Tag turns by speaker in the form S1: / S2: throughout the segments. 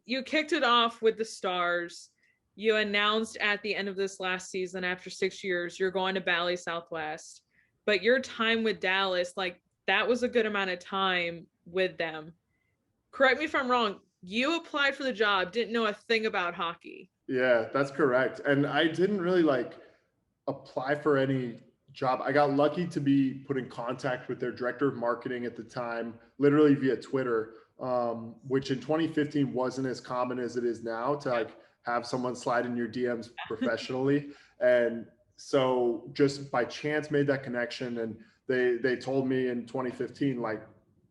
S1: You kicked it off with the Stars. You announced at the end of this last season, after 6 years, you're going to Bally Southwest. But your time with Dallas, like that was a good amount of time with them. Correct me if I'm wrong. You applied for the job, didn't know a thing about hockey.
S2: Yeah, that's correct. And I didn't really like apply for any job. I got lucky to be put in contact with their director of marketing at the time, literally via Twitter, which in 2015 wasn't as common as it is now to like have someone slide in your DMs professionally. And so just by chance made that connection. And they told me in 2015, like,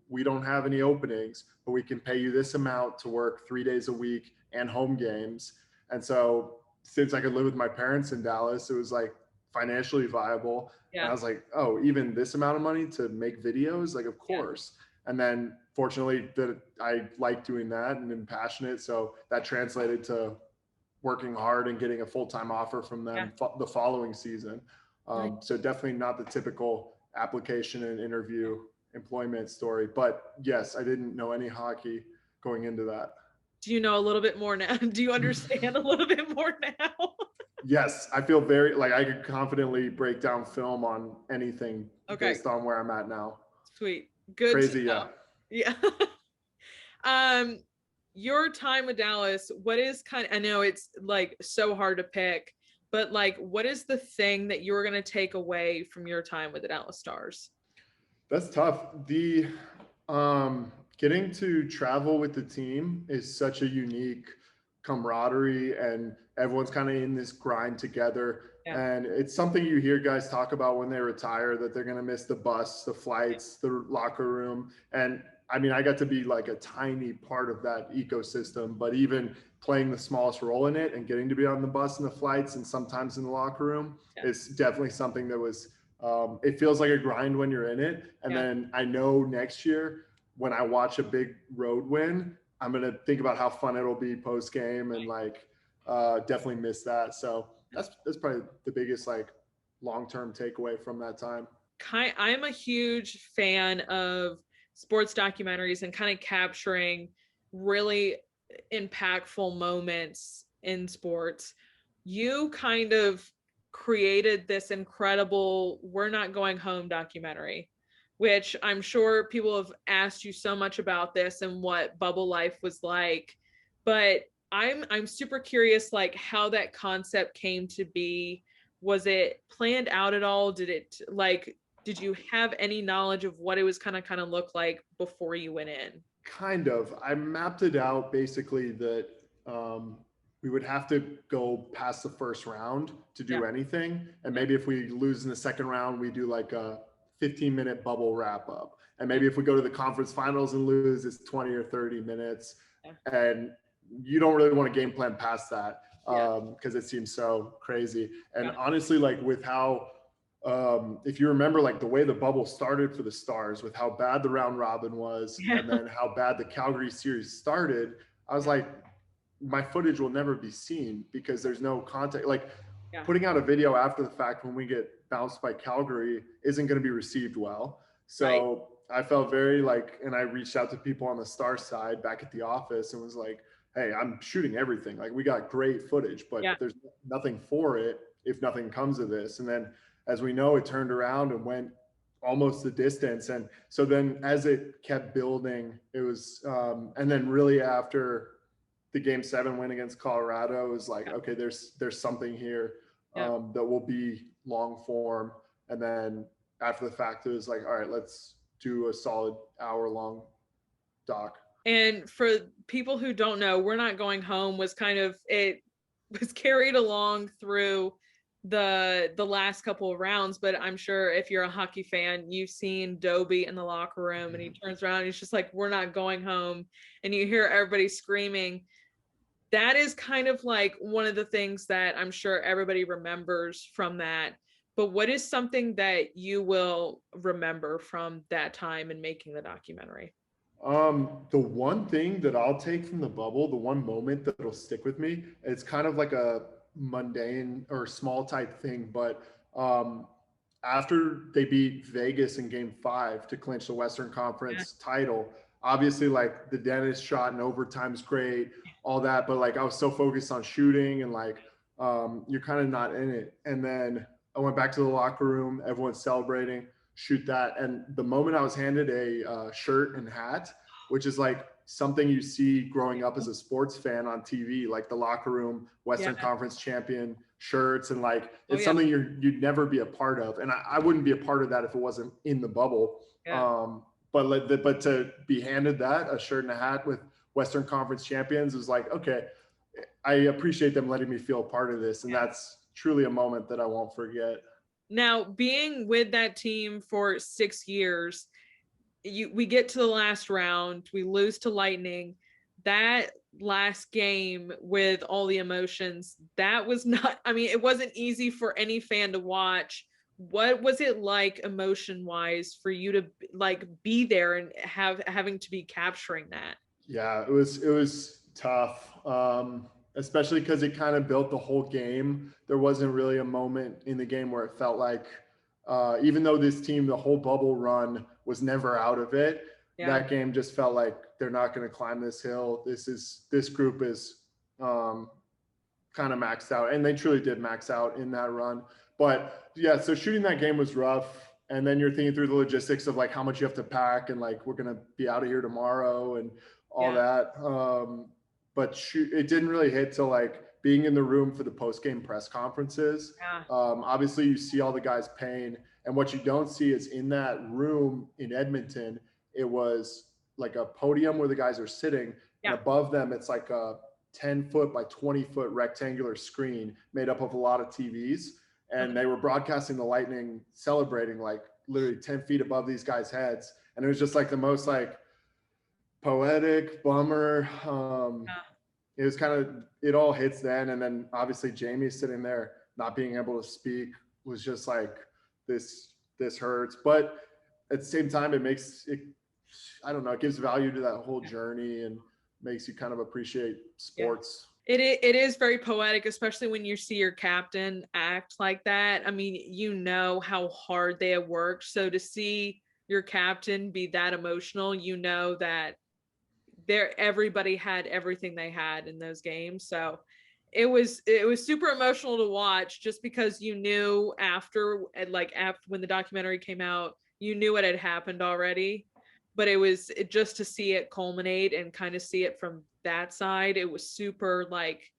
S2: we don't have any openings, but we can pay you this amount to work 3 days a week and home games. And so since I could live with my parents in Dallas, it was like financially viable. And I
S1: Yeah.
S2: was like, oh, even this amount of money to make videos? Like, of
S1: Yeah.
S2: course. And then fortunately that I like doing that and am passionate. So that translated to working hard and getting a full-time offer from
S1: Yeah.
S2: them the following season.
S1: Nice.
S2: So definitely not the typical application and interview employment story, but yes, I didn't know any hockey going into that.
S1: Do you know a little bit more now? Do you understand a little bit more now?
S2: Yes, I feel very like I could confidently break down film on anything
S1: Okay,
S2: based on where I'm at now.
S1: sweet. Good to
S2: Crazy, yeah.
S1: know. Yeah. um your time with Dallas, what is I know it's like so hard to pick, but like what is the thing that you're going to take away from your time with the Dallas Stars?
S2: That's tough. The getting to travel with the team is such a unique camaraderie, and everyone's kind of in this grind together.
S1: Yeah.
S2: And it's something you hear guys talk about when they retire, that they're going to miss the bus, the flights, the locker room. And I mean, I got to be like a tiny part of that ecosystem, but even playing the smallest role in it and getting to be on the bus and the flights and sometimes in the locker room
S1: Yeah.
S2: is definitely something that was it feels like a grind when you're in it. And
S1: Yeah.
S2: then I know next year when I watch a big road win, I'm going to think about how fun it'll be post game and like definitely miss that. So that's probably the biggest like long-term takeaway from that time.
S1: I'm a huge fan of sports documentaries and kind of capturing really impactful moments in sports. You kind of created this incredible "We're Not Going Home" documentary, which I'm sure people have asked you so much about this and what bubble life was like, but I'm super curious like how that concept came to be. Was it planned out at all? Did you have any knowledge of what it was kind of look like before you went in?
S2: Kind of. I mapped it out basically that um, we would have to go past the first round to
S1: Yeah.
S2: do anything. And maybe if we lose in the second round, we do like a 15-minute bubble wrap up. And maybe if we go to the conference finals and lose, it's 20 or 30 minutes.
S1: Yeah.
S2: And you don't really want to game plan past that
S1: Yeah.
S2: because it seems so crazy. And
S1: Yeah.
S2: honestly, like with how if you remember like the way the bubble started for the Stars with how bad the round robin was
S1: Yeah.
S2: and then how bad the Calgary series started, I was like, my footage will never be seen because there's no contact. Like
S1: Yeah.
S2: putting out a video after the fact when we get bounced by Calgary isn't going to be received well.
S1: Right.
S2: So I felt very like, and I reached out to people on the Star side back at the office and was like, hey, I'm shooting everything. Like we got great footage, but
S1: Yeah.
S2: there's nothing for it if nothing comes of this. And then as we know, it turned around and went almost the distance. And so then as it kept building, it was, and then really after the game 7 win against Colorado, it was like,
S1: Yeah.
S2: okay, there's something here
S1: Yeah.
S2: that will be long form. And then after the fact, it was like, all right, let's do a solid hour long doc.
S1: And for people who don't know, "We're Not Going Home" was it was carried along through the last couple of rounds, but I'm sure if you're a hockey fan, you've seen Dobie in the locker room and he turns around and he's just like, "We're not going home," and you hear everybody screaming. That is kind of like one of the things that I'm sure everybody remembers from that. But what is something that you will remember from that time in making the documentary?
S2: The one thing that I'll take from the bubble, the one moment that'll stick with me, it's kind of like a mundane or small type thing, but after they beat Vegas in game 5 to clinch the Western
S1: Yeah.
S2: Conference title, obviously like the Dennis shot in overtime is great. all that. But like I was so focused on shooting and like you're kind of not in it. And then I went back to the locker room, everyone's celebrating, shoot that. And the moment I was handed a shirt and hat, which is like something you see growing up as a sports fan on TV, like the locker room, Western
S1: Yeah.
S2: Conference champion shirts. And like,
S1: Oh,
S2: it's
S1: yeah.
S2: something you'd never be a part of. And I wouldn't be a part of that if it wasn't in the bubble.
S1: Yeah.
S2: But to be handed that, a shirt and a hat with Western Conference champions, is like, okay, I appreciate them letting me feel a part of this. And
S1: Yeah.
S2: that's truly a moment that I won't forget.
S1: Now, being with that team for 6 years, we get to the last round, we lose to Lightning. That last game with all the emotions, that was not, I mean, it wasn't easy for any fan to watch. What was it like emotion wise for you to like be there and having to be capturing that?
S2: Yeah, it was tough, especially because it kind of built the whole game. There wasn't really a moment in the game where it felt like, even though this team, the whole bubble run was never out of it,
S1: Yeah.
S2: that game just felt like they're not going to climb this hill. This group is kind of maxed out, and they truly did max out in that run. But yeah, so shooting that game was rough. And then you're thinking through the logistics of like how much you have to pack and like we're gonna be out of here tomorrow and all that. But it didn't really hit till like being in the room for the post game press conferences.
S1: Yeah.
S2: Obviously, you see all the guys' pain, and what you don't see is in that room in Edmonton, it was like a podium where the guys are sitting, and above them, it's like a 10-foot by 20-foot rectangular screen made up of a lot of TVs. And they were broadcasting the Lightning celebrating like literally 10 feet above these guys' heads. And it was just like the most like poetic bummer. It was kind of, it all hits then. And then obviously Jamie sitting there not being able to speak was just like, this hurts. But at the same time, it makes it, I don't know, it gives value to that whole journey and makes you kind of appreciate sports.
S1: It is very poetic, especially when you see your captain act like that. I mean, you know how hard they have worked. So to see your captain be that emotional, you know that everybody had everything they had in those games. So it was super emotional to watch, just because you knew after when the documentary came out, you knew what had happened already. But just to see it culminate and kind of see it from that side, it was super like,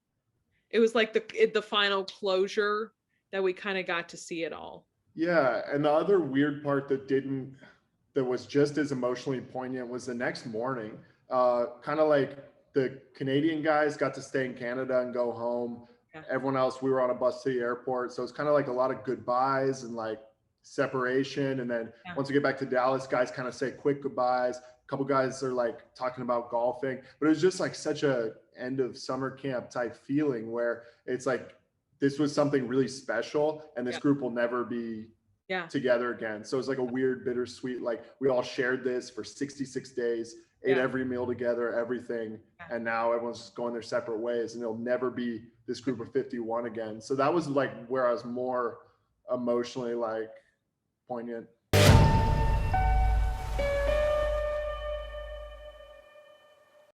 S1: it was like the final closure that we kind of got to see it all.
S2: Yeah, and the other weird part that was just as emotionally poignant was the next morning. Kind of like the Canadian guys got to stay in Canada and go home.
S1: Yeah.
S2: Everyone else, we were on a bus to the airport, so it's kind of like a lot of goodbyes and like separation. And then once we get back to Dallas, guys kind of say quick goodbyes. A couple guys are like talking about golfing, but it was just like such a end of summer camp type feeling where it's like this was something really special, and this group will never be together again. So it's like a weird bittersweet, like we all shared this for 66 days, ate every meal together, everything, and now everyone's just going their separate ways, and it'll never be this group of 51 again. So that was like where I was more emotionally like poignant.